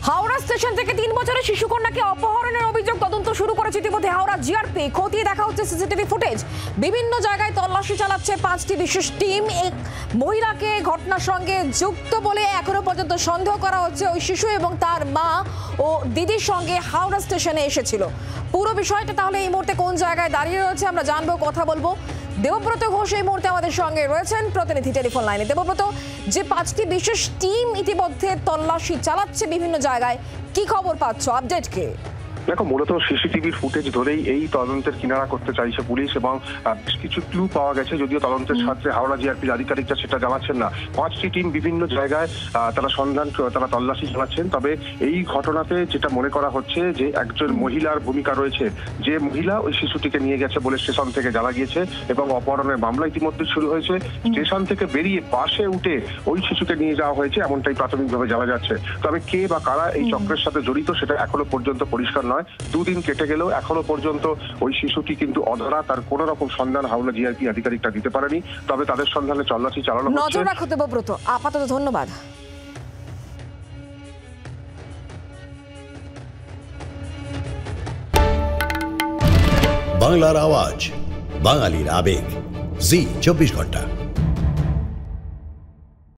Howrah station থেকে 3 বছরের শিশুকন্যাকে অপহরণের অভিযোগ তদন্ত শুরু করেছে ইতিমধ্যে হাওড়া জিআরপি। খতিয়ে দেখা হচ্ছে সিসিটিভি ফুটেজ। বিভিন্ন জায়গায় তল্লাশি চালাচ্ছে 5টি বিশেষ টিম। এক মহিলাকে ঘটনার সঙ্গে যুক্ত বলে এখনো পর্যন্ত সন্দেহ করা হচ্ছে। ওই শিশু এবং তার মা ও দিদির সঙ্গে হাওড়া স্টেশনে এসেছিল। পুরো বিষয়টা তাহলে এই মুহূর্তে কোন জায়গায় দাঁড়িয়ে রয়েছে আমরা জানবো, কথা বলবো। দেবব্রত ঘোষ এই মুহূর্তে আমাদের সঙ্গে রয়েছেন, প্রতিনিধি টেলিফোন লাইনে। দেবব্রত, যে 5টি বিশেষ টিম ইতিমধ্যে তল্লাশি চালাচ্ছে বিভিন্ন জায়গায়, কি খবর পাচ্ছ, আপডেট কে? দেখো, মূলত সিসিটিভির ফুটেজ ধরেই এই তদন্তের কিনারা করতে চাইছে পুলিশ এবং বেশ কিছু ক্লু পাওয়া গেছে, যদিও তদন্তের সাথে হাওড়া জিআরপির আধিকারিকরা সেটা জানাচ্ছেন না। 5টি টিম বিভিন্ন জায়গায় তারা তল্লাশি চালাচ্ছেন। তবে এই ঘটনাতে যেটা মনে করা হচ্ছে যে একজন মহিলার ভূমিকা রয়েছে, যে মহিলা ওই শিশুটিকে নিয়ে গেছে বলে স্টেশন থেকে জানা গিয়েছে এবং অপহরণের মামলা ইতিমধ্যে শুরু হয়েছে। স্টেশন থেকে বেরিয়ে বাসে উঠে ওই শিশুকে নিয়ে যাওয়া হয়েছে, এমনটাই প্রাথমিকভাবে জানা যাচ্ছে। তবে কে বা কারা এই চক্রের সাথে জড়িত সেটা এখনো পর্যন্ত পরিষ্কার নয়। 2 দিন কেটে গেলেও এখনো পর্যন্ত ওই শিশুটি কিন্তু অধরা, তার কোন রকম সন্ধান হাওড়া জিআরপি আধিকারিকরা দিতে পারেনি। তবে তাদের সন্ধানে তল্লাশি চালানো হচ্ছে। নজর রাখো দেবব্রত, আপাতত ধন্যবাদ। বাংলার আওয়াজ, বাঙালির আবেগ, জি 24 ঘন্টা।